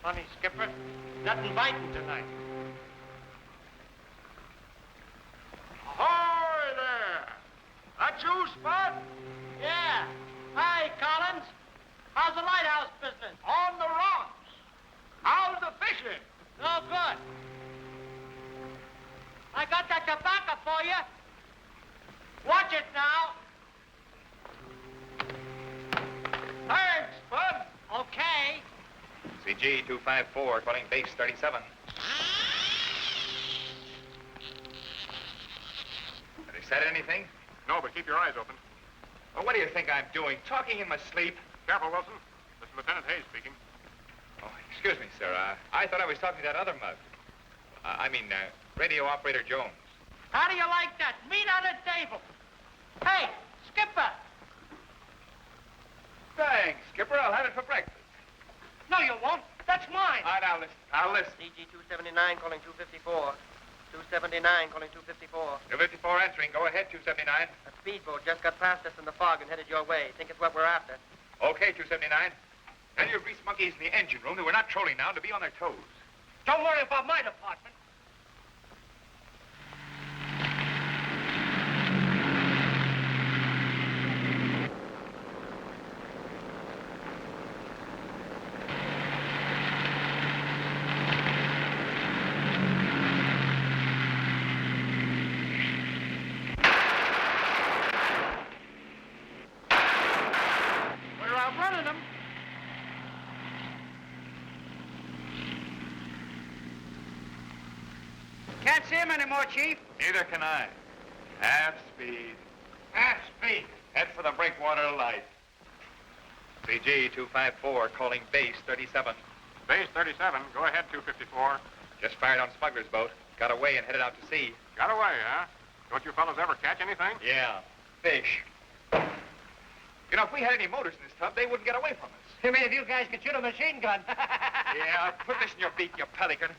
Funny, Skipper. Nothing biting tonight. Ahoy there! That you, Spud? Yeah. Hi, Collins. How's the lighthouse business? On the rocks. How's the fishing? No good. I got that tobacco for you. Watch it now. Thanks, Spud. Okay. CG 254, calling base 37. Have they said anything? No, but keep your eyes open. Well, what do you think I'm doing? Talking in my sleep? Careful, Wilson. This is Lieutenant Hayes speaking. Oh, excuse me, sir. I thought I was talking to that other mug. Radio operator Jones. How do you like that? Meat on the table. Hey, Skipper. Thanks, Skipper. I'll have it for breakfast. No, you won't. That's mine. All right, I'll listen. I'll listen. CG 279 calling 254. 279 calling 254. 254 answering. Go ahead, 279. A speedboat just got past us in the fog and headed your way. Think it's what we're after. Okay, 279. Tell your grease monkeys in the engine room that we're not trolling now to be on their toes. Don't worry about my department. Can't see him anymore, Chief. Neither can I. Half speed. Half speed. Head for the breakwater light. CG 254 calling base 37. Base 37. Go ahead, 254. Just fired on Smuggler's boat. Got away and headed out to sea. Got away, huh? Don't you fellas ever catch anything? Yeah, fish. You know, if we had any motors in this tub, they wouldn't get away from us. You mean if you guys could shoot a machine gun? Yeah, put this in your beak, you pelican.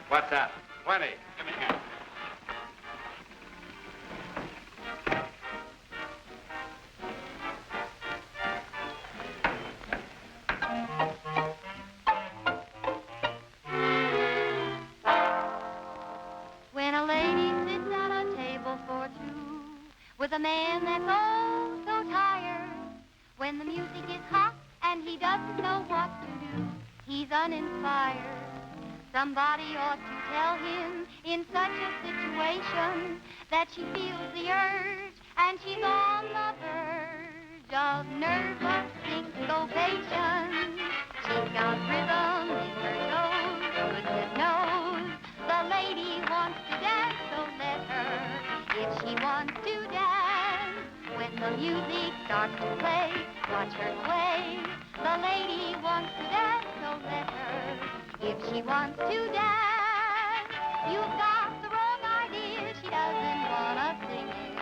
What's that? 20. Give me a hand. When a lady sits at a table for two with a man that's oh so tired, when the music is hot and he doesn't know what to do, he's uninspired. Somebody ought to tell him in such a situation that she feels the urge and she's on the verge of nervous syncopation. She's got rhythm in her toes, goodness knows the lady wants to dance, so let her, if she wants to dance. When the music starts to play, watch her sway. The lady wants to dance, so let her, if she wants to dance. You've got the wrong idea, she doesn't want to sing it.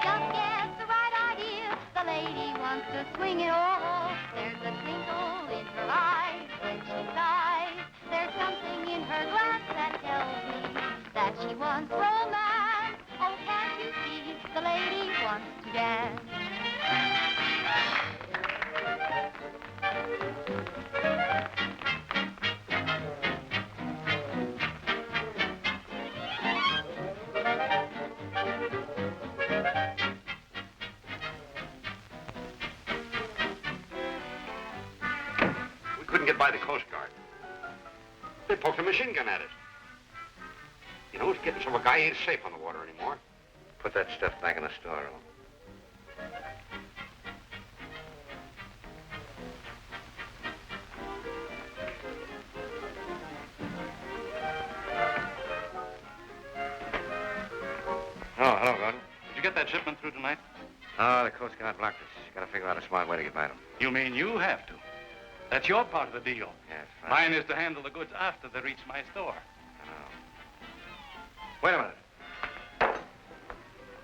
Just get the right idea, the lady wants to swing it all. There's a twinkle in her eyes when she sighs. There's something in her glance that tells me that she wants romance. Oh, can't you see, the lady wants to dance. We couldn't get by the Coast Guard. They poked a machine gun at it. You know, it's getting so a guy ain't safe on the water anymore. Put that stuff back in the storeroom. Oh, hello, Gordon. Did you get that shipment through tonight? Oh, the Coast Guard blocked us. Got to figure out a smart way to get by them. You mean you have to? That's your part of the deal. Yes, right. Mine is to handle the goods after they reach my store. I know. Wait a minute.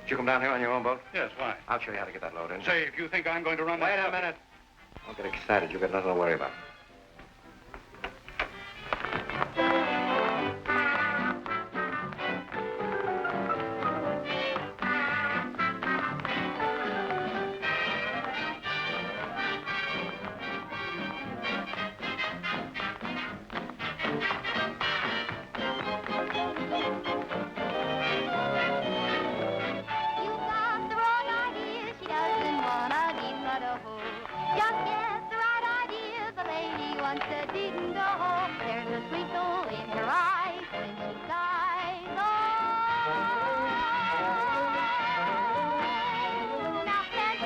Did you come down here on your own boat? Yes, why? I'll show you how to get that load in. Say, if you think I'm going to run Wait that... a minute. Don't get excited. You got nothing to worry about.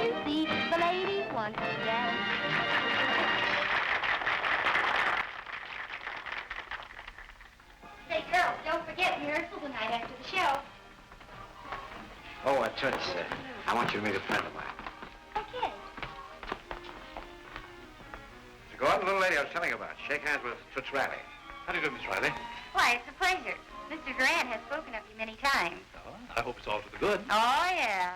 you see, the ladies want to dance. Say, girls, don't forget rehearsal tonight after the show. Oh, Toots, I want you to meet a friend of mine. Okay. Mr. Gordon, the little lady I was telling you about. Shake hands with Toots Riley. How do you do, Miss Riley? Why, it's a pleasure. Mr. Grant has spoken of you many times. Oh, I hope it's all to the good. Oh, yeah.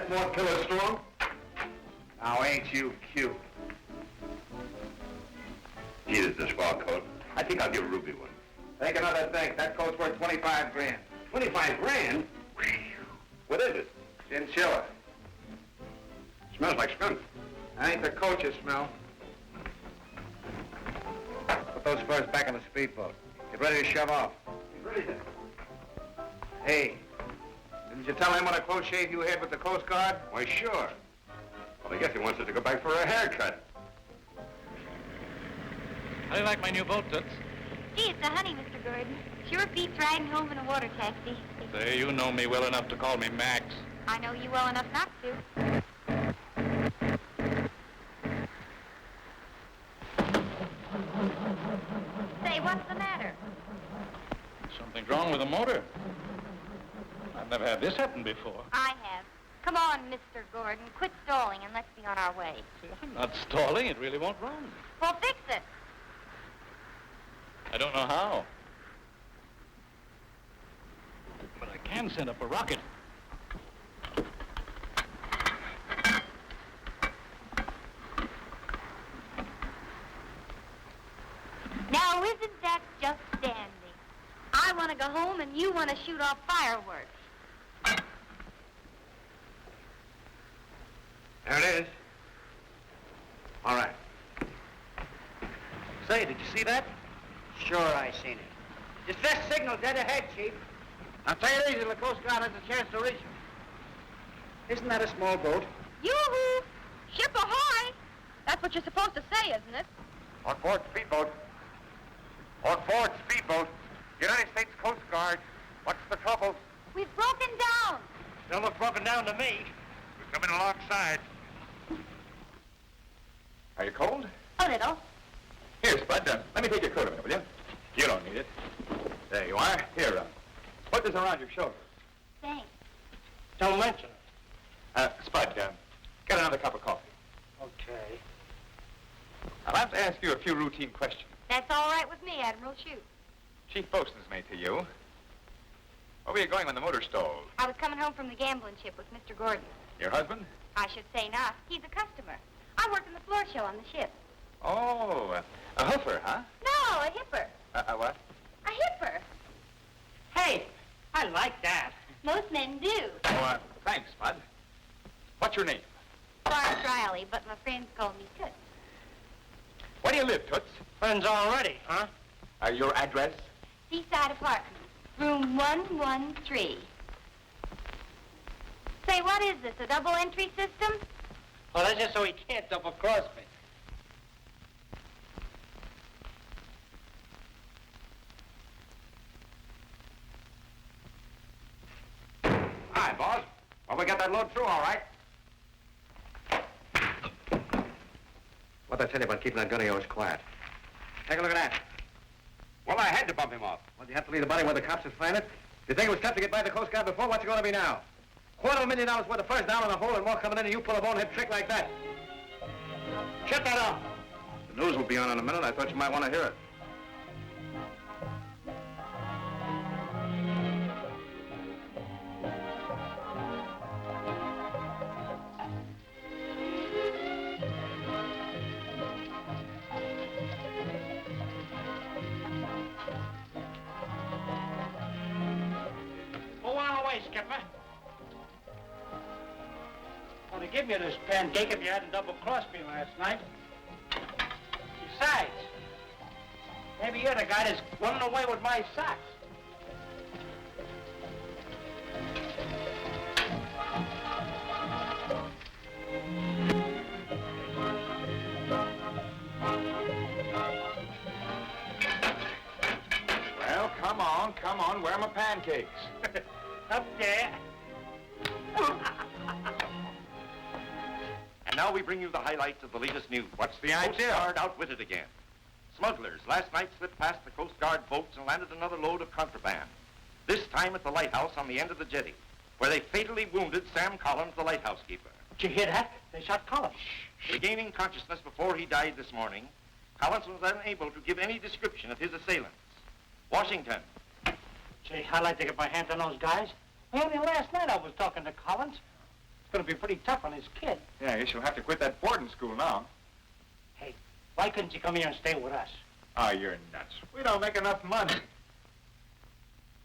More killer storm? Now, ain't you cute? Gee, this is a swell coat. I think I'll give Ruby one. Think another thing. That coat's worth 25 grand. 25 grand? What is it? Chinchilla. Smells like skunk. Ain't the coat you smell. Put those furs back on the speedboat. Get ready to shove off. Ready then. Hey, didn't you tell him what a close shave you had with the Coast Guard? Why, sure. Well, I guess he wants us to go back for a haircut. How do you like my new boat, Toots? Gee, it's a honey, Mr. Gordon. Sure beats riding home in a water taxi. Say, you know me well enough to call me Max. I know you well enough not to. Say, what's the matter? Something's wrong with the motor. I've never had this happen before. I have. Come on, Mr. Gordon. Quit stalling and let's be on our way. See, I'm not stalling. It really won't run. Well, fix it. I don't know how. But I can send up a rocket. Now, isn't that just dandy? I want to go home and you want to shoot off fireworks. There it is. All right. Say, did you see that? Sure, I seen it. Distress signal dead ahead, Chief. Now take it easy, the Coast Guard has a chance to reach him. Isn't that a small boat? Yoo-hoo! Ship ahoy! That's what you're supposed to say, isn't it? On board speedboat. On board speedboat. United States Coast Guard. What's the trouble? We've broken down. Don't look broken down to me. We're coming alongside. Are you cold? A little. Here, Spud, let me take your coat a minute, will you? You don't need it. There you are. Here, put this around your shoulders. Thanks. Don't mention it. Spud, get another cup of coffee. Okay. I'll have to ask you a few routine questions. That's all right with me, Admiral. Shoot. Chief Bosun's mate to you. Where were you going when the motor stalled? I was coming home from the gambling ship with Mr. Gordon. Your husband? I should say not. He's a customer. I work in the floor show on the ship. Oh, a hoofer, huh? No, a hipper. What? A hipper. Hey, I like that. Most men do. Oh, thanks, Spud. What's your name? Florence Riley, but my friends call me Toots. Where do you live, Toots? Friends already, huh? Your address? Seaside Apartments, room 113. Say, what is this, a double entry system? Well, that's just so he can't double-cross me. Hi, boss. Well, we got that load through all right. What'd I tell you about keeping that gun of yours quiet? Take a look at that. Well, I had to bump him off. Well, do you have to leave the body where the cops would find it? You think it was tough to get by the Coast Guard before? What's it going to be now? $250,000 worth of furs down in a hole and more coming in, and you pull a bonehead trick like that. Shut that off. The news will be on in a minute. I thought you might want to hear it. Go on away, Skipper. Well, to give you this pancake if you hadn't double-crossed me last night. Besides, maybe you're the guy that's running away with my socks. Well, come on. Where are my pancakes? Up there. And now we bring you the highlights of the latest news. What's the Coast idea? Guard outwitted again. Smugglers last night slipped past the Coast Guard boats and landed another load of contraband. This time at the lighthouse on the end of the jetty, where they fatally wounded Sam Collins, the lighthouse keeper. Did you hear that? They shot Collins. Regaining consciousness before he died this morning, Collins was unable to give any description of his assailants. Washington. Gee, I'd like to get my hands on those guys. Only last night I was talking to Collins. It's going to be pretty tough on his kid. Yeah, I guess you'll have to quit that boarding school now. Hey, why couldn't you come here and stay with us? Oh, you're nuts. We don't make enough money.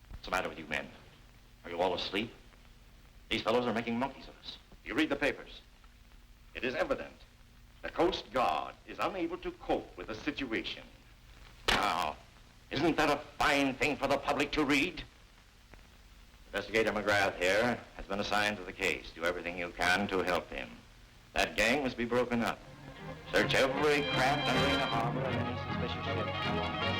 What's the matter with you men? Are you all asleep? These fellows are making monkeys of us. You read the papers. It is evident the Coast Guard is unable to cope with the situation. Now, isn't that a fine thing for the public to read? Investigator McGrath here has been assigned to the case. Do everything you can to help him. That gang must be broken up. Search every craft entering the harbor of any suspicious ship. Come on.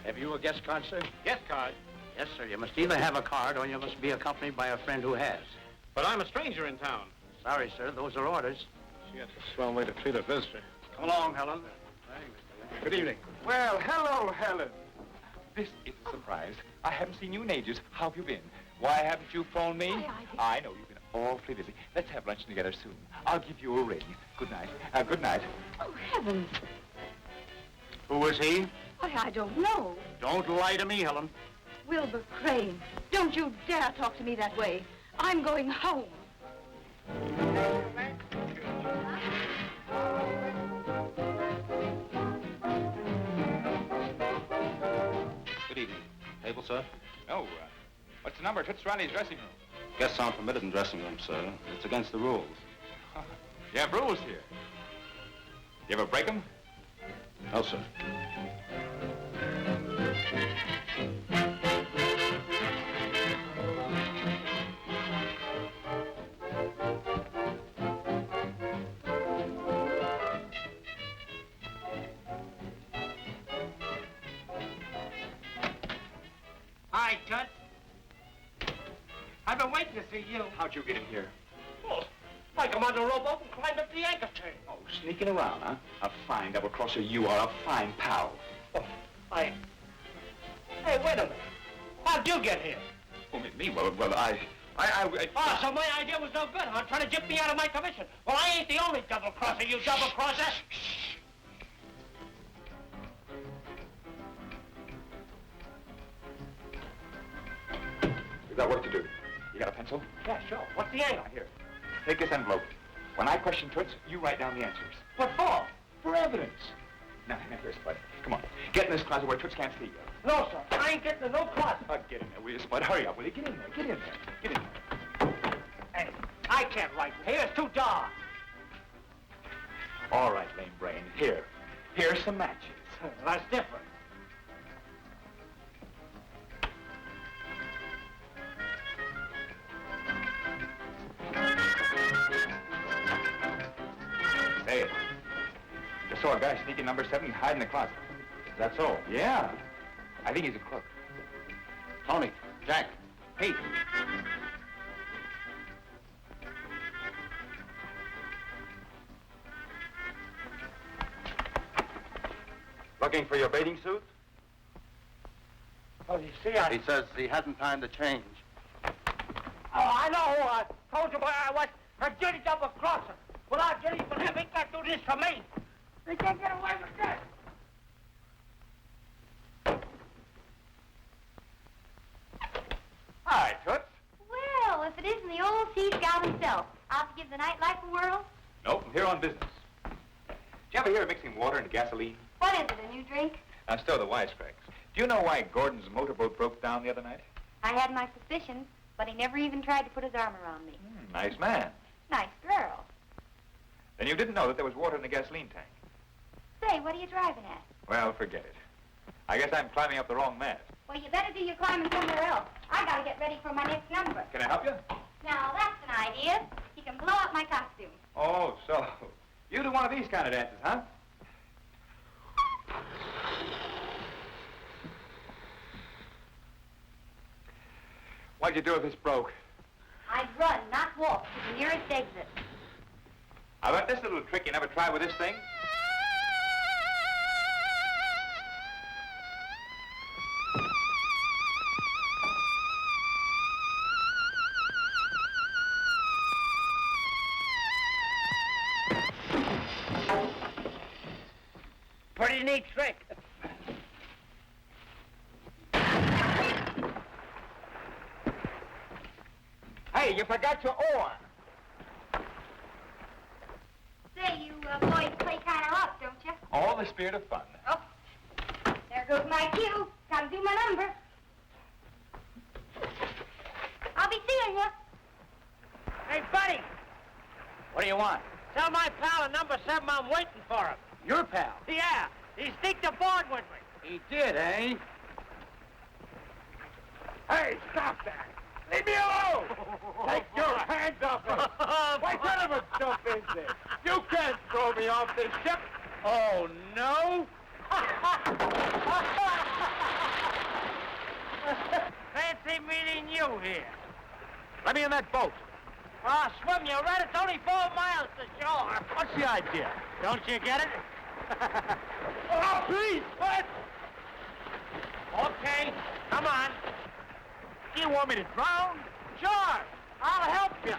Have you a guest card, sir? Guest card? Yes, sir. You must either have a card or you must be accompanied by a friend who has. But I'm a stranger in town. Sorry, sir. Those are orders. Gee, that's a swell way to treat a visitor. Come along, Helen. Good evening. Well, hello, Helen. This is a surprise. I haven't seen you in ages. How have you been? Why haven't you phoned me? I know you've been awfully busy. Let's have lunch together soon. I'll give you a ring. Good night. Good night. Oh, heavens. Who was he? Why, I don't know. Don't lie to me, Helen. Wilbur Crane. Don't you dare talk to me that way. I'm going home. Good evening. Table, sir? No. What's the number? Toots Riley's dressing room. Guests aren't permitted in dressing rooms, sir. It's against the rules. You have rules here. You ever break them? No, sir. Hi, Tut. I've been waiting to see you. How'd you get in here? Oh, I come on the rowboat and climbed up the anchor chain. Oh, sneaking around, huh? A fine double-crosser you are, a fine pal. Oh, Hey, wait a minute. How'd you get here? Oh, me? Well, I... Oh, so my idea was no good, huh? Trying to gyp me out of my commission. Well, I ain't the only double-crosser, you double-crosser. You've got work to do. You got a pencil? Yeah, sure. What's the angle? Here. Take this envelope. When I question Toots, you write down the answers. What for? For evidence. Now, here, Spud. Come on. Get in this closet where Toots can't see you. No, sir. I ain't getting in no closet. Get in there, will you, Spud? Hurry up, will you? Get in there. Get in there. Get in there. Hey, I can't write in here. It's too dark. All right, lame brain. Here. Here's some matches. That's different. Say it. Just saw a guy sneaking number 7 and hide in the closet. Is that so? Yeah. I think he's a crook. Tony, Jack, Pete. Looking for your bathing suit? Oh, you see, He says he hasn't time to change. Oh, I know. I told you where I was. A dirty double crosser. Without getting for him, he can't do this for me. He can't get away with this. Hi, Toots. Well, if it isn't the old sea scout himself, out to give the nightlife a whirl. Nope, I'm here on business. Did you ever hear of mixing water and gasoline? What is it, a new drink? Now, still the wisecracks. Do you know why Gordon's motorboat broke down the other night? I had my suspicions, but he never even tried to put his arm around me. Nice man. Nice girl. Then you didn't know that there was water in the gasoline tank. Say, what are you driving at? Well, forget it. I guess I'm climbing up the wrong mast. Well, you better do your climbing somewhere else. I gotta get ready for my next number. Can I help you? Now, that's an idea. You can blow up my costume. Oh, so you do one of these kind of dances, huh? What'd you do if this broke? I'd run, not walk, to the nearest exit. How about this little trick you never tried with this thing? Pretty neat trick. Hey, you forgot your oar. Say, you boys play kind of rough, don't you? All the spirit of fun. Oh, there goes my cue. Gotta do my number. I'll be seeing you. Hey, buddy, What do you want? tell my pal at number 7 I'm waiting for him. Your pal. Yeah, he sneaked aboard with me. He did, eh? Hey, stop that. Leave me alone. Take your hands off me! What kind of a stuff is this? You can't throw me off this ship! Oh, no? Fancy meeting you here. Let me in that boat. I'll swim you right. It's only 4 miles to shore. What's the idea? Don't you get it? Oh, please! What? Okay, come on. Do you want me to drown? Sure, I'll help you.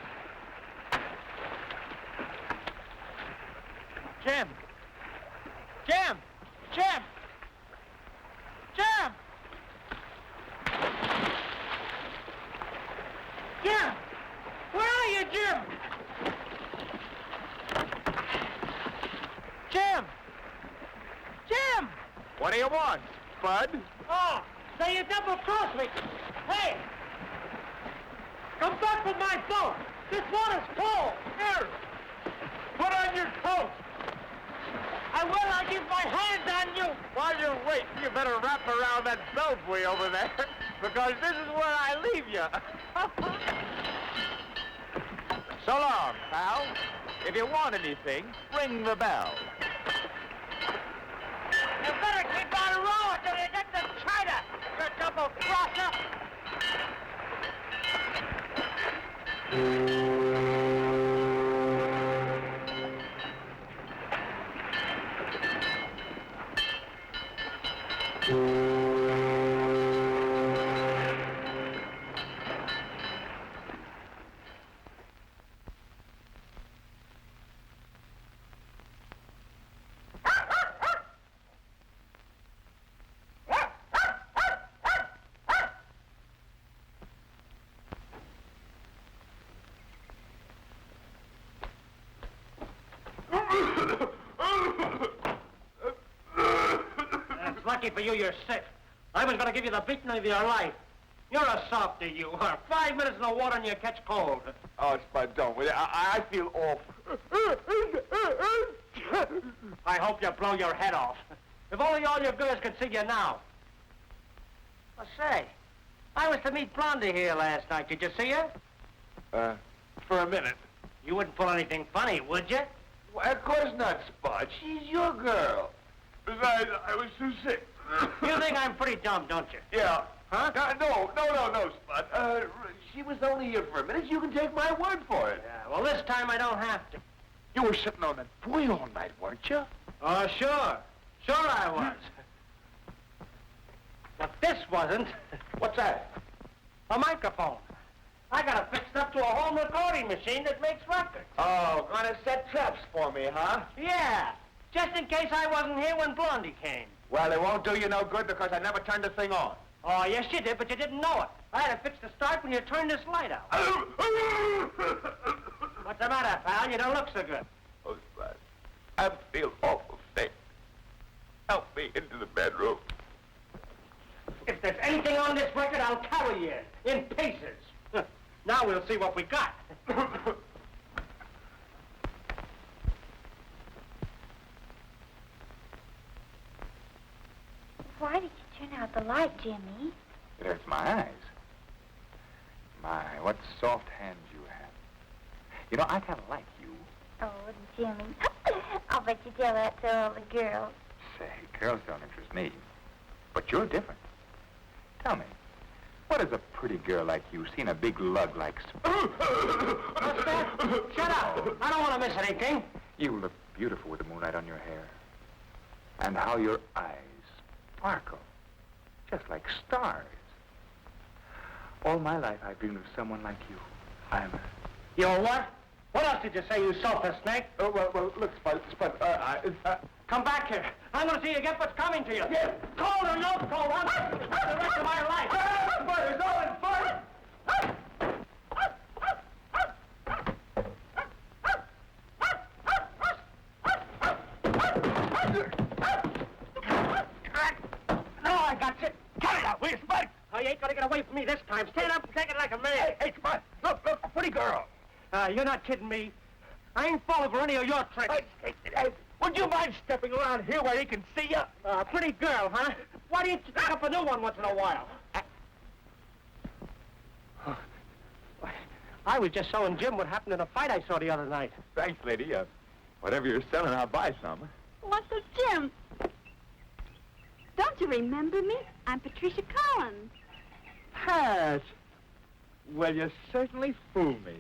Jim! Jim! Jim! Jim! Jim! Where are you, Jim? Jim! Jim! What do you want, Spud? Oh, so you double-crossed me. Hey! Come back with my boat. This water's full. Here. Put on your coat. I will. I'll give my hands on you. While you're waiting, you better wrap around that beltway over there, because this is where I leave you. So long, pal. If you want anything, ring the bell. You better keep on rowing till you get to China, you double-crosser. It's lucky for you you're sick. I was going to give you the beating of your life. You're a softy, you are. 5 minutes in the water and you catch cold. Oh, Spud, don't. Will you? I feel awful. I hope you blow your head off. If only all your girls could see you now. Well, say, I was to meet Blondie here last night. Did you see her? For a minute. You wouldn't pull anything funny, would you? Well, of course not, Spud. She's your girl. Besides, I was too sick. You think I'm pretty dumb, don't you? Yeah. Huh? No, Spud. She was only here for a minute. You can take my word for it. Yeah, well, this time I don't have to. You were sitting on that buoy all night, weren't you? Oh, sure. Sure I was. But this wasn't. What's that? A microphone. I got it fixed up to a home recording machine that makes records. Oh, gonna set traps for me, huh? Yeah, just in case I wasn't here when Blondie came. Well, it won't do you no good because I never turned the thing on. Oh, yes, you did, but you didn't know it. I had it fixed to start when you turned this light out. What's the matter, pal? You don't look so good. Oh, Spud, I feel awful sick. Help me into the bedroom. If there's anything on this record, I'll carry you in pieces. Now we'll see what we got. Why did you turn out the light, Jimmy? It hurts my eyes. My, what soft hands you have. You know, I kind of like you. Oh, Jimmy. I'll bet you tell that to all the girls. Say, girls don't interest me. But you're different. Tell me, what has a pretty girl like you seen a big lug like... What's that? Shut up. I don't want to miss anything. You look beautiful with the moonlight on your hair. And how your eyes sparkle. Just like stars. All my life I've dreamed of someone like you. You what? What else did you say, you sulphur snake? Oh, well, look, Spud, Come back here. I'm going to see you get what's coming to you. Yes. Cold or no cold, I'm the rest of my life. Spud, it's all in fun. No, I got you. Cut it out, will you, Spud? Oh, you ain't going to get away from me this time. Stand up and take it like a man. Hey, Spud, look, a pretty girl. You're not kidding me. I ain't falling for any of your tricks. Would you mind stepping around here where he can see you? Pretty girl, huh? Why don't you pick up a new one once in a while? I was just showing Jim what happened in a fight I saw the other night. Thanks, lady. Whatever you're selling, I'll buy some. Uncle Jim. Don't you remember me? I'm Patricia Collins. Pat! Well, you certainly fool me.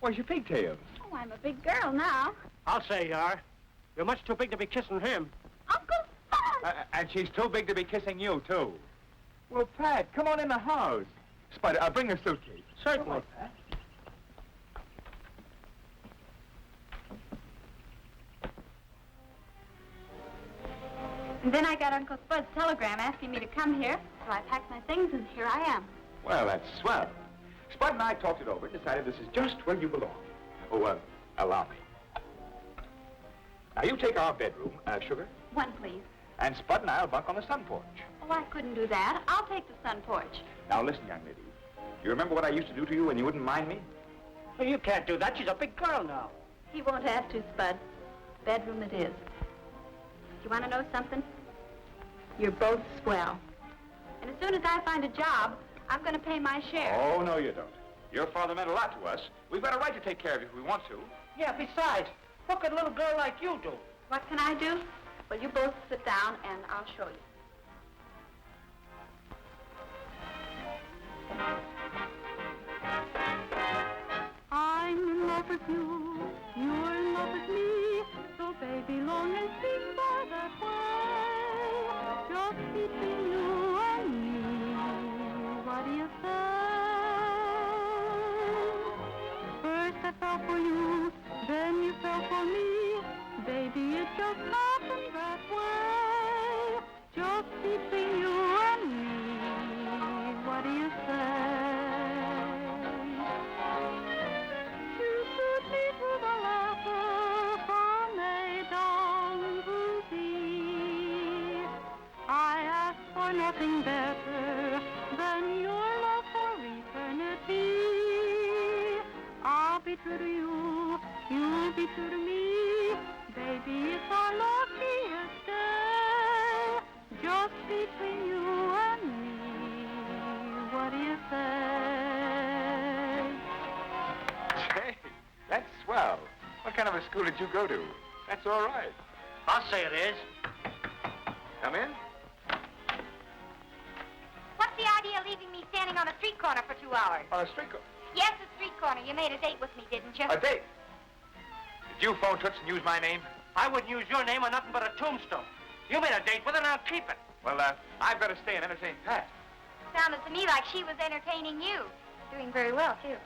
Where's your pigtails? Oh, I'm a big girl now. I'll say you are. You're much too big to be kissing him. Uncle Spud! And she's too big to be kissing you, too. Well, Pat, come on in the house. Spud, bring your suitcase. Certainly. And then I got Uncle Spud's telegram asking me to come here, so I packed my things, and here I am. Well, that's swell. Spud and I talked it over and decided this is just where you belong. Oh, allow me. Now, you take our bedroom, Sugar, One, please. and Spud and I'll bunk on the sun porch. Oh, I couldn't do that. I'll take the sun porch. Now, listen, young lady. You remember what I used to do to you when you wouldn't mind me? Well, you can't do that. She's a big girl now. He won't have to, Spud. Bedroom it is. You want to know something? You're both swell. And as soon as I find a job, I'm going to pay my share. Oh, no, you don't. Your father meant a lot to us. We've got a right to take care of you if we want to. Yeah, besides, what could a little girl like you do? What can I do? Well, you both sit down, and I'll show you. I'm in love with you. You're in love with me. So, baby, long as things are that way, just between you and me. What do you say? First I fell for you, then you fell for me. Baby, it just happened that way. Just between you and me. What do you say? You shoot me to the letter from A down to Z. I ask for nothing better than your love for eternity. I'll be true to you, you'll be true to me. Baby, it's our luckiest day, just between you and me. What do you say? Hey, that's swell. What kind of a school did you go to? That's all right. I'll say it is. Come in. What's the idea of leaving me standing on a street corner for 2 hours? On a street corner. Yes, a street corner. You made a date with me, didn't you? A date. Did you phone Toots and use my name? I wouldn't use your name on nothing but a tombstone. You made a date with her, now keep it. Well, I've got to stay and entertain Pat. Sounded to me like she was entertaining you. Doing very well, too.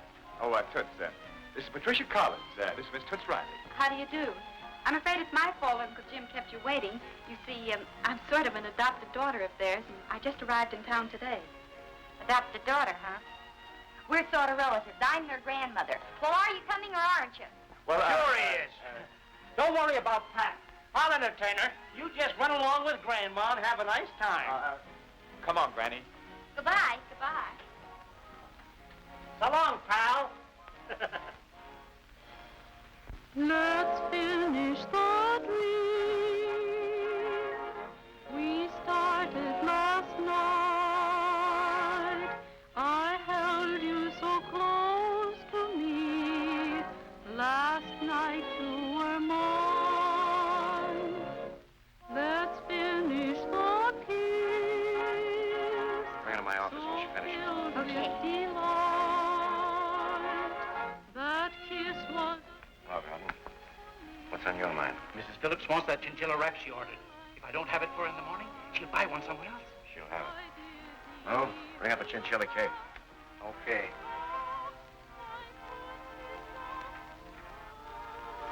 Oh, Toots, this is Patricia Collins. This is Miss Toots Riley. How do you do? I'm afraid it's my fault Uncle Jim kept you waiting. You see, I'm sort of an adopted daughter of theirs, and I just arrived in town today. Adopted daughter, huh? We're sort of relatives. I'm her grandmother. Well, are you coming or aren't you? Well, Sure he is. Don't worry about Pat. I'll entertain her. You just run along with Grandma and have a nice time. come on, Granny. Goodbye. Goodbye. So long, pal. Let's finish the dream we started last night. I held you so close to me. Last night you were mine. Let's finish the kiss. Bring her to my office when she finishes. Filled with delight. That kiss was... Well, Gordon, what's on your mind? Mrs. Phillips wants that chinchilla wrap she ordered. If I don't have it for her in the morning, she'll buy one somewhere else. She'll have it. Oh, bring up a chinchilla cake. Okay.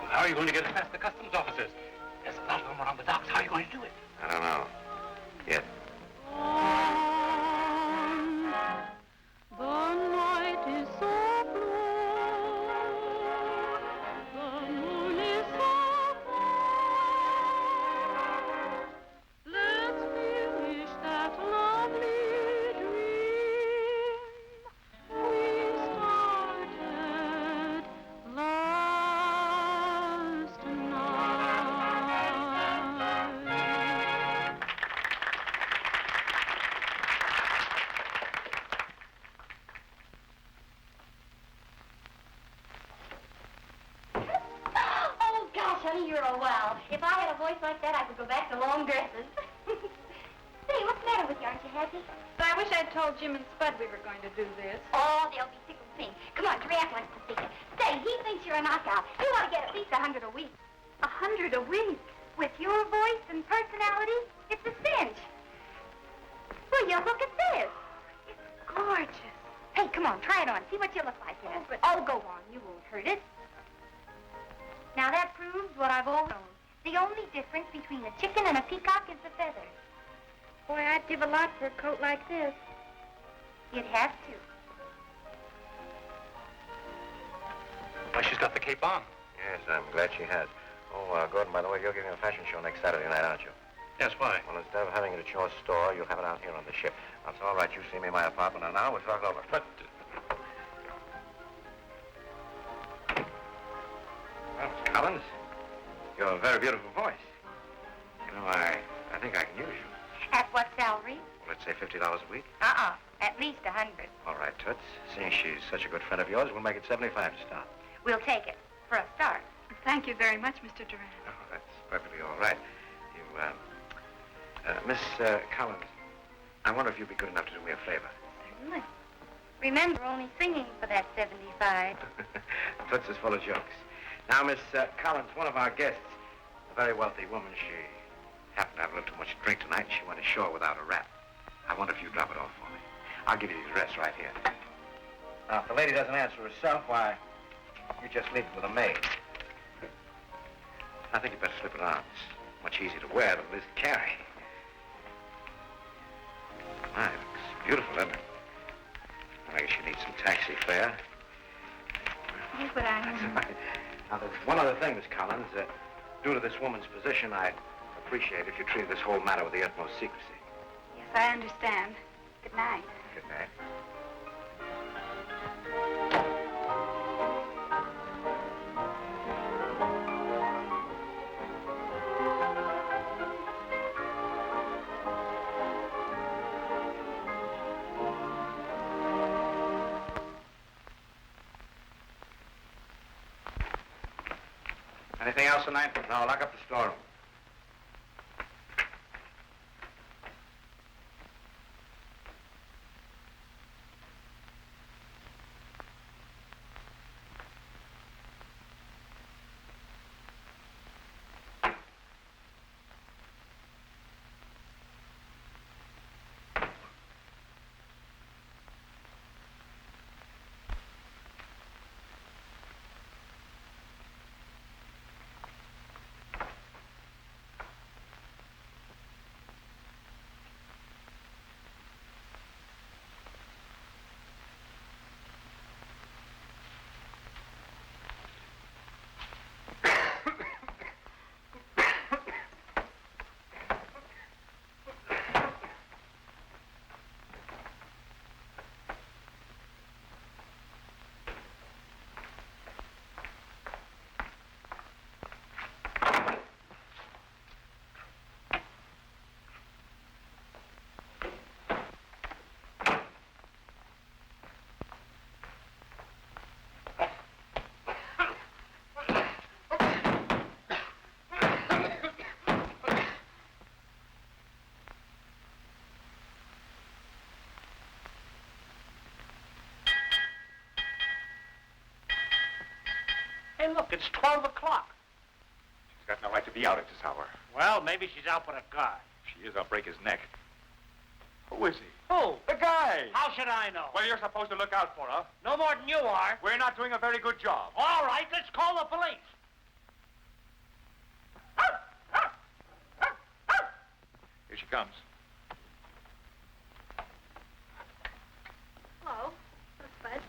Well, how are you going to get it past the customs officers? There's a lot of them around the docks. How are you going to do it? I don't know. Yet. The night is so blue, the moon is so bright. Let's finish that lovely dream we started last night. Oh, gosh, honey, you're a wow. If I had a voice like that, I could go back to long dresses. Say, what's the matter with you? Aren't you happy? But I wish I'd told Jim and Spud we were going to do this. Oh, they'll be tickled pink. Come on, Giraffe wants to see you. Say, he thinks you're a knockout. You ought to get at least 100 a week. 100 a week? With your voice and personality, it's a cinch. Will you look at this? It's gorgeous. Hey, come on, try it on. See what you look like in it. Oh, go on. You won't hurt it. Now, that proves what I've always known. The only difference between a chicken and a peacock is the feathers. Boy, I'd give a lot for a coat like this. You'd have to. Well, she's got the cape on. Yes, I'm glad she has. Oh, Gordon, by the way, you're giving a fashion show next Saturday night, aren't you? Yes, why? Well, instead of having it at your store, you'll have it out here on the ship. That's all right. You see me in my apartment, and now we'll talk over. But... Well, Miss Collins, you have a very beautiful voice. You know, I think I can use you. At what salary? Well, let's say $50 a week. At least 100. All right, Toots. Seeing she's such a good friend of yours, we'll make it 75 to start. We'll take it, for a start. Thank you very much, Mr. Durant. Oh, that's perfectly all right. You, Miss Collins, I wonder if you'd be good enough to do me a favor. Certainly. Remember, only singing for that 75. Toots is full of jokes. Now, Miss Collins, one of our guests, a very wealthy woman, she happened to have a little too much to drink tonight, and she went ashore without a wrap. I wonder if you'd drop it off for me. I'll give you the address right here. Now, if the lady doesn't answer herself, why, you just leave it with a maid. I think you'd better slip it on. It's much easier to wear than it is to carry. My, it looks beautiful, doesn't it? I guess you need some taxi fare. Oh, but That's all right. Now, there's one other thing, Miss Collins. Due to this woman's position, I'd appreciate if you treated this whole matter with the utmost secrecy. Yes, I understand. Good night. Good night. Anything else tonight? No, lock up the storeroom. Look, it's 12 o'clock. She's got no right to be out at this hour. Well, maybe she's out with a guy. If she is, I'll break his neck. Who is he? Who? The guy! How should I know? Well, you're supposed to look out for her. No more than you are. We're not doing a very good job. All right, let's call the police. Here she comes. Hello. Spud.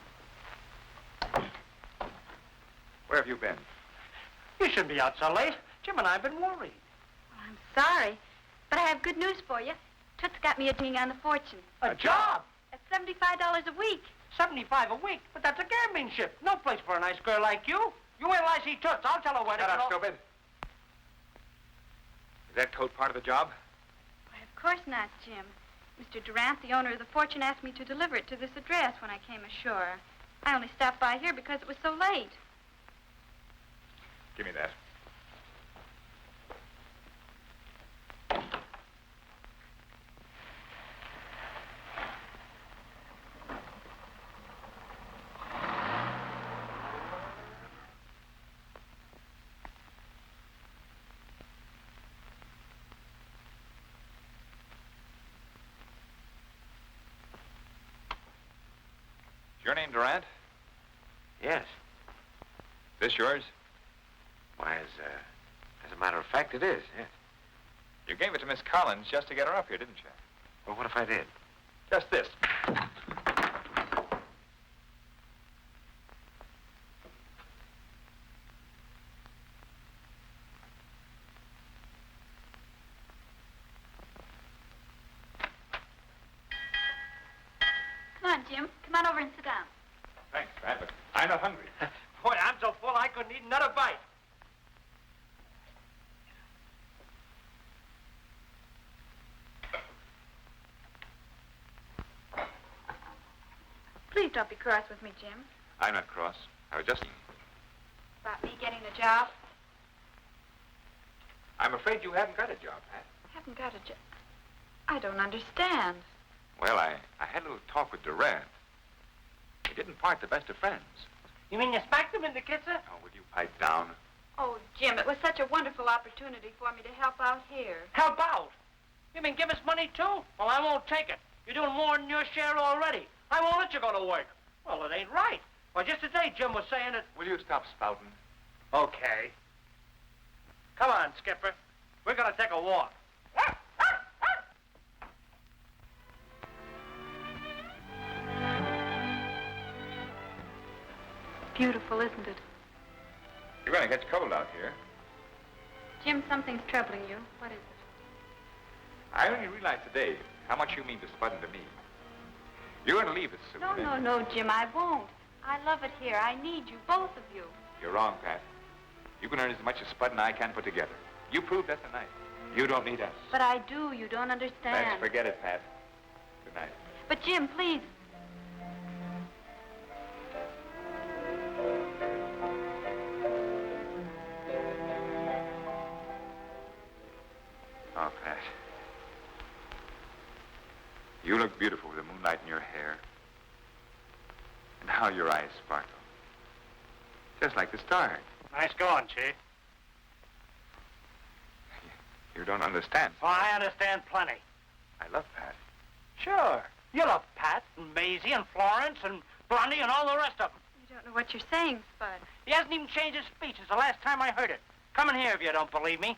Where have you been? You shouldn't be out so late. Jim and I have been worried. I'm sorry, but I have good news for you. Toots got me a ding on the fortune. A job? At $75 a week. 75 a week? But that's a gambling ship. No place for a nice girl like you. You wait till I see Toots. I'll tell her where to Shut go. up, stupid. Is that coat part of the job? Why, of course not, Jim. Mr. Durant, the owner of the fortune, asked me to deliver it to this address when I came ashore. I only stopped by here because it was so late. Give me that. Your name Durant? Yes. This yours? Why, as a matter of fact, it is, yes. You gave it to Miss Collins just to get her up here, didn't you? Well, what if I did? Just this. Come on, Jim. Come on over and sit down. Thanks, Pat, but I'm not hungry. Boy, I'm so full I couldn't eat another bite. Please don't be cross with me, Jim. I'm not cross. I was just... About me getting a job. I'm afraid you haven't got a job, Pat. Haven't got a job. I don't understand. Well, I had a little talk with Durant. We didn't part the best of friends. You mean you smacked him in the kisser? Oh, will you pipe down? Oh, Jim, it was such a wonderful opportunity for me to help out here. Help out? You mean give us money, too? Well, I won't take it. You're doing more than your share already. I won't let you go to work. Well, it ain't right. Well, just today, Jim was saying that... Will you stop spouting? Okay. Come on, Skipper. We're gonna take a walk. Beautiful, isn't it? You're going to get cold out here. Jim, something's troubling you. What is it? I only realized today how much you mean to Spud and to me. You're going to leave us soon. No, Jim, I won't. I love it here. I need you, both of you. You're wrong, Pat. You can earn as much as Spud and I can put together. You proved that tonight. You don't need us. But I do. You don't understand. Let's forget it, Pat. Good night. But, Jim, please. Oh, Pat. You look beautiful with the moonlight in your hair. And how your eyes sparkle. Just like the stars. Nice going, Chief. You don't understand. Oh, I understand plenty. I love Pat. Sure. You love Pat and Maisie and Florence and Blondie and all the rest of them. You don't know what you're saying, Spud. He hasn't even changed his speech since the last time I heard it. Come in here if you don't believe me.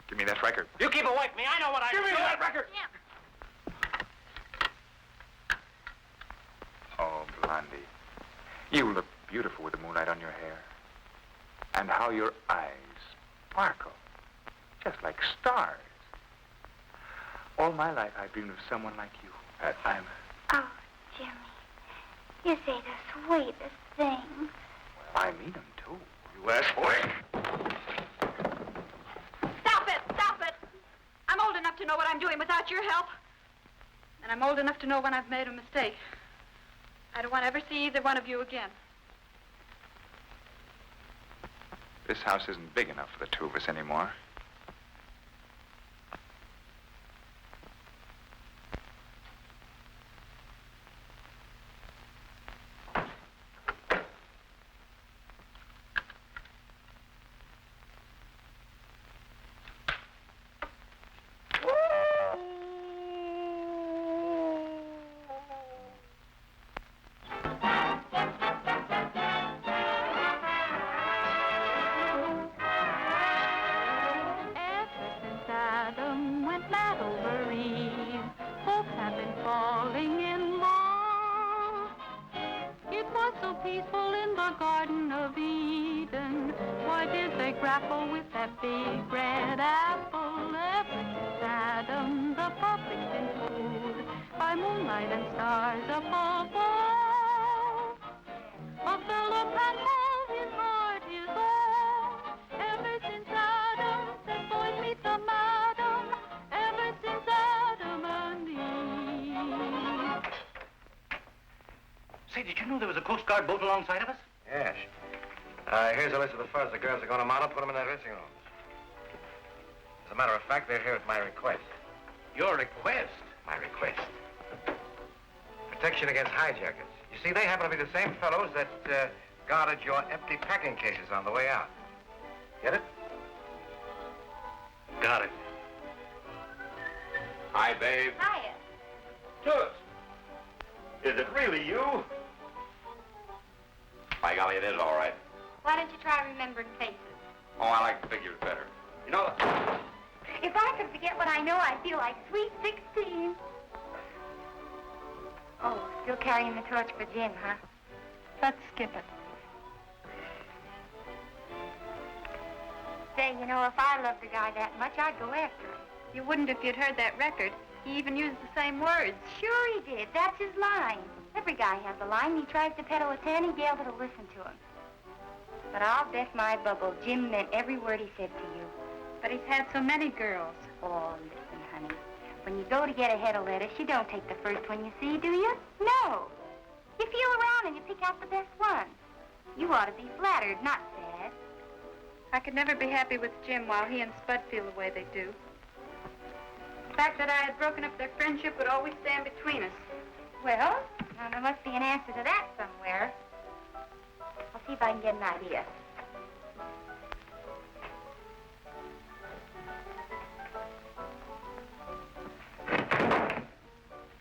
Give me that record. You keep away from me. I know what I do. Give me that record. Yeah. Oh, Blondie. You look beautiful with the moonlight on your hair. And how your eyes sparkle. Just like stars. All my life I've dreamed of someone like you. I'm... Oh, Jimmy, you say the sweetest things. Well, I mean them, too. You ask boy. Stop it! Stop it! I'm old enough to know what I'm doing without your help. And I'm old enough to know when I've made a mistake. I don't want to ever see either one of you again. This house isn't big enough for the two of us anymore. grapple with that big red apple. Ever since Adam, the puppies been fooled by moonlight and stars above all. A fellow can hold his heart his own. Ever since Adam said, boys meet the madam. Ever since Adam and Eve. Say, did you know there was a Coast Guard boat alongside of us? Yes. Here's a list of the fellas the girls are going to mount up, put them in their dressing rooms. As a matter of fact, they're here at my request. Your request? My request. Protection against hijackers. You see, they happen to be the same fellows that guarded your empty packing cases on the way out. Get it? Got it. Hi, babe. Hiya. Toots. Is it really you? By golly, it is all right. Why don't you try remembering faces? Oh, I like figures better. You know, If I could forget what I know, I'd feel like sweet 16. Oh, still carrying the torch for Jim, huh? Let's skip it. Say, you know, if I loved a guy that much, I'd go after him. You wouldn't if you'd heard that record. He even used the same words. Sure he did. That's his line. Every guy has a line. He tries to peddle a tanny gal that'll listen to him. But I'll bet my bubble Jim meant every word he said to you. But he's had so many girls. Oh, listen, honey. When you go to get a head of lettuce, you don't take the first one you see, do you? No. You feel around and you pick out the best one. You ought to be flattered, not sad. I could never be happy with Jim while he and Spud feel the way they do. The fact that I had broken up their friendship would always stand between us. Well, now there must be an answer to that somewhere. I'll see if I can get an idea.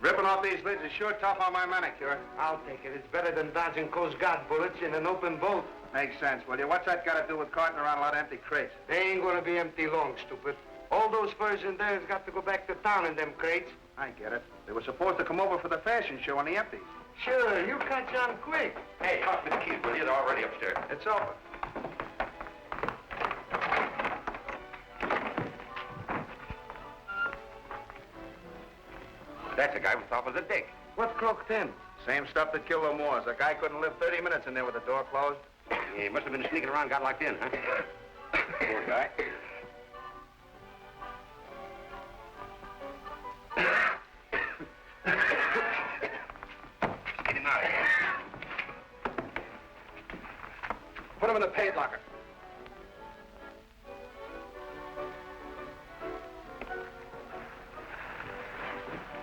Ripping off these lids is sure tough on my manicure. I'll take it. It's better than dodging Coast Guard bullets in an open boat. Makes sense, will you? What's that got to do with carting around a lot of empty crates? They ain't gonna be empty long, stupid. All those furs in there has got to go back to town in them crates. I get it. They were supposed to come over for the fashion show on the empties. Sure, you catch on quick. hey, talk to the keys, will you? They're already upstairs. It's open. That's the guy we thought was a dick. What's croaked in? Same stuff that killed the Moors. A guy couldn't live 30 minutes in there with the door closed. He must have been sneaking around, got locked in, huh? Poor guy. Get him out of here. Put him in the paid locker.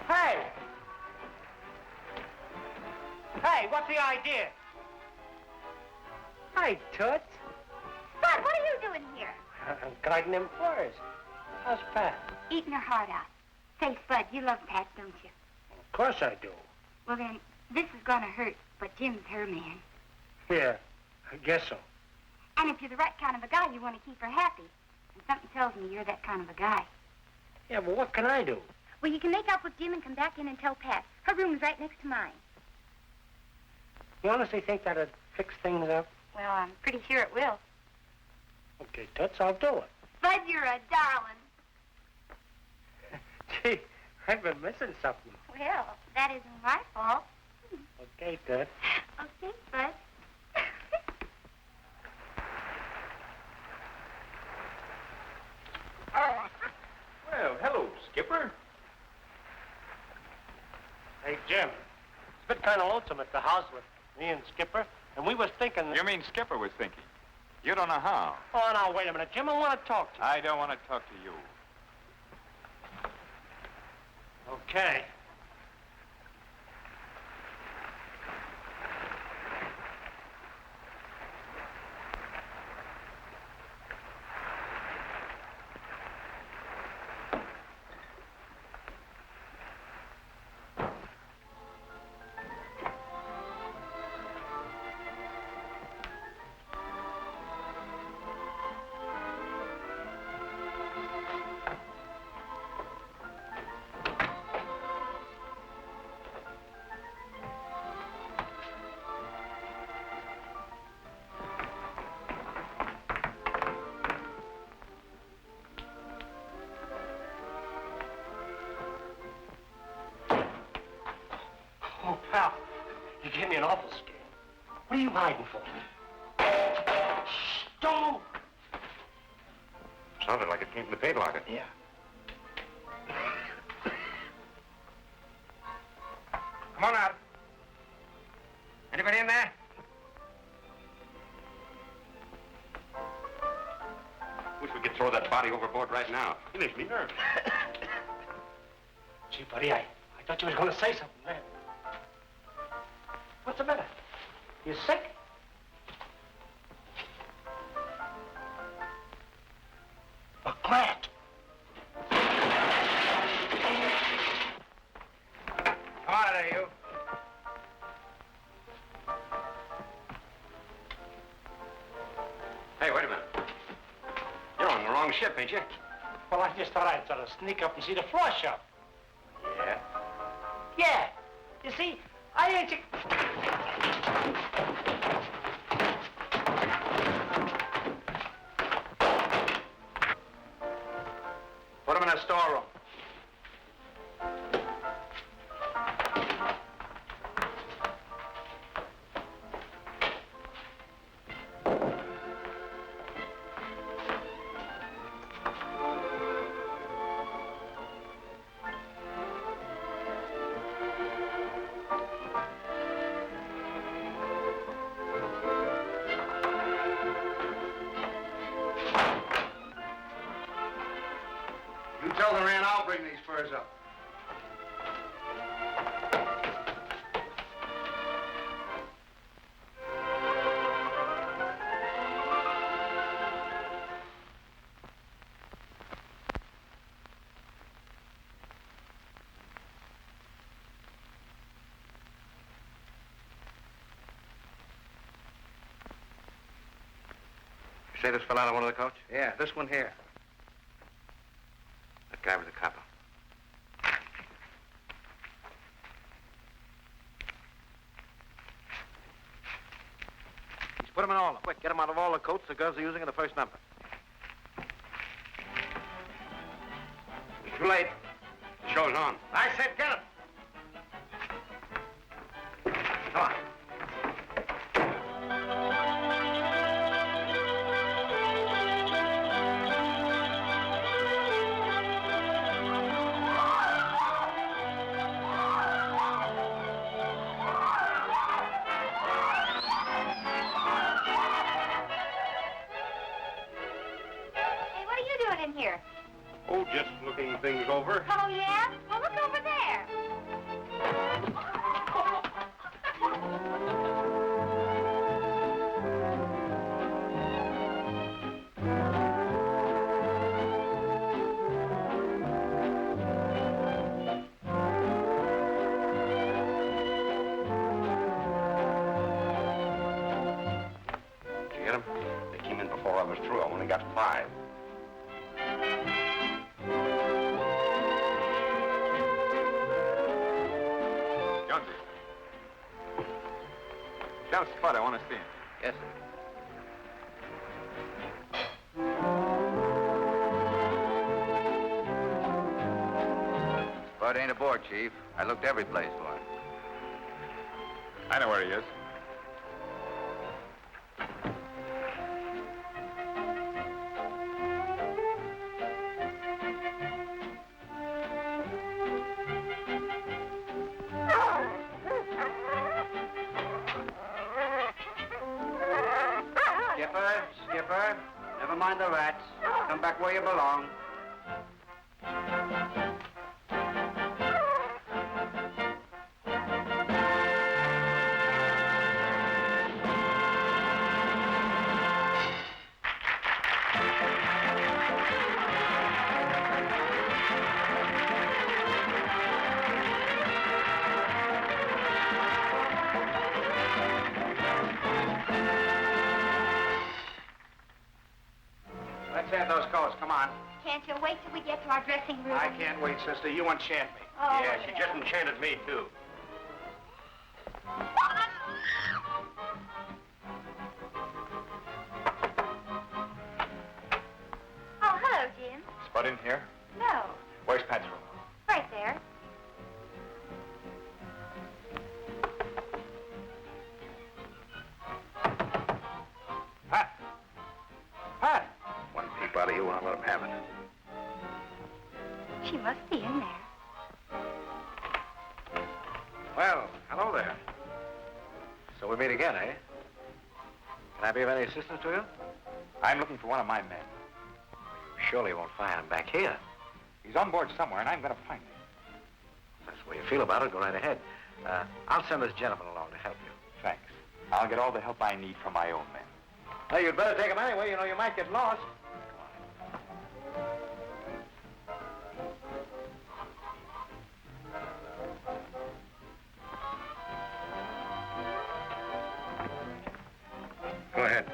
Hey! Hey, what's the idea? Hi, Toots. Spud, what are you doing here? I'm guarding them furs. How's Pat? Eating her heart out. Say, Spud, you love Pat, don't you? Of course I do. Well, then, this is gonna hurt, but Jim's her man. Yeah, I guess so. And if you're the right kind of a guy, you want to keep her happy. And something tells me you're that kind of a guy. Yeah, but what can I do? Well, you can make up with Jim and come back in and tell Pat. Her room's right next to mine. You honestly think that'd fix things up? Well, I'm pretty sure it will. Okay, Toots, I'll do it. Spud, you're a darling. Gee, I've been missing something. Well, that isn't my fault. Okay, Toots. Okay, Spud. Well, hello, Skipper. Hey, Jim. It's been kind of lonesome at the house with me and Skipper, and we was thinking that... You mean Skipper was thinking? You don't know how. Oh, now, wait a minute, Jim. I want to talk to you. I don't want to talk to you. Okay. you hiding for? Shh, don't move. Sounded like it came from the paint locker. Yeah. Come on out. Anybody in there? Wish we could throw that body overboard right now. He makes me nervous. Gee, buddy, I thought you was going to say something then. What's the matter? You sick? But Grant. Come on out of there, you. Hey, wait a minute. You're on the wrong ship, ain't you? Well, I just thought I'd sort of sneak up and see the floor shop. Yeah. Yeah. You see, I ain't... Put him in a storeroom. You tell the Rand I'll bring these furs up. You say this fell out of one of the coach? Yeah, this one here. That guy was a copper. He's put him in all of them. Quick, get him out of all the coats the girls are using in the first number. It's too late. The show's on. I said get him. Come on. Hey, what are you doing in here? Oh, just looking things over. Oh, yeah? Well, look over there. Did you get them? They came in before I was through. I only got 5. Jonesy. Tell Spud I want to see him. Yes, sir. Spud ain't aboard, Chief. I looked every place for him. I know where he is. Skipper, never mind the rats. Come back where you belong. Let's have those coats. Come on. Can't you wait till we get to our dressing room? I can't wait, sister. You enchant me. Oh, yeah, she just enchanted me, too. Oh, hello, Jim. Spud in here? No. Where's Pat's room? Right there. bother you, I'll let him have it. She must be in there. Well, hello there. So we meet again, eh? Can I be of any assistance to you? I'm looking for one of my men. You surely won't find him back here. He's on board somewhere, and I'm going to find him. If that's the way you feel about it, go right ahead. I'll send this gentleman along to help you. Thanks. I'll get all the help I need from my own men. Hey, you'd better take him anyway. You know, you might get lost. Go ahead.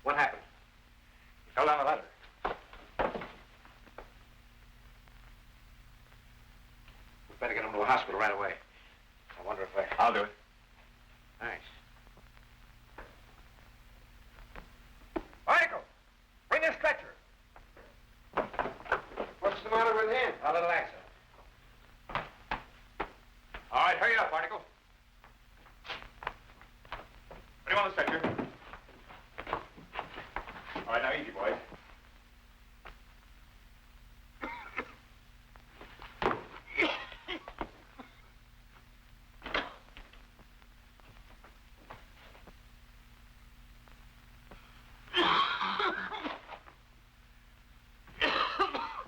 What happened? He fell down the ladder. We better get him to a hospital right away. I wonder if I... I'll do it. Thanks. Michael, bring a stretcher. What's the matter with him? A little accident. All right, hurry up, Barnacle. Put him on the stretcher. All right, now easy, boys.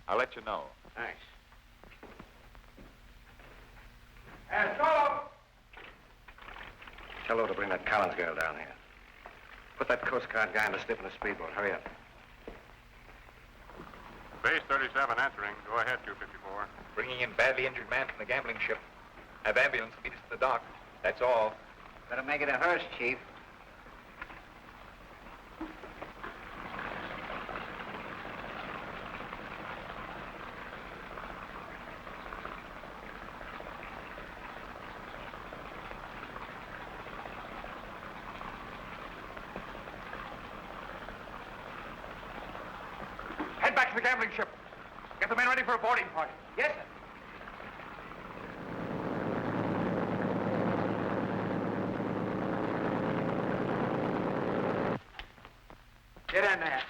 I'll let you know. Thanks. Tell her to bring that Collins girl down here. Put that Coast Guard guy in the stiff in the speedboat. Hurry up. Base 37 answering. Go ahead, 254. Bringing in badly injured man from the gambling ship. Have ambulance meet us to the dock. That's all. Better make it a hearse, Chief. Head back to the gambling ship. Get the men ready for a boarding party. Yes, sir. Get in there.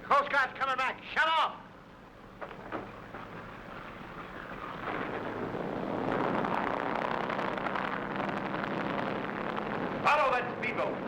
Coast Guard's coming back. Shut off. Follow that speedboat.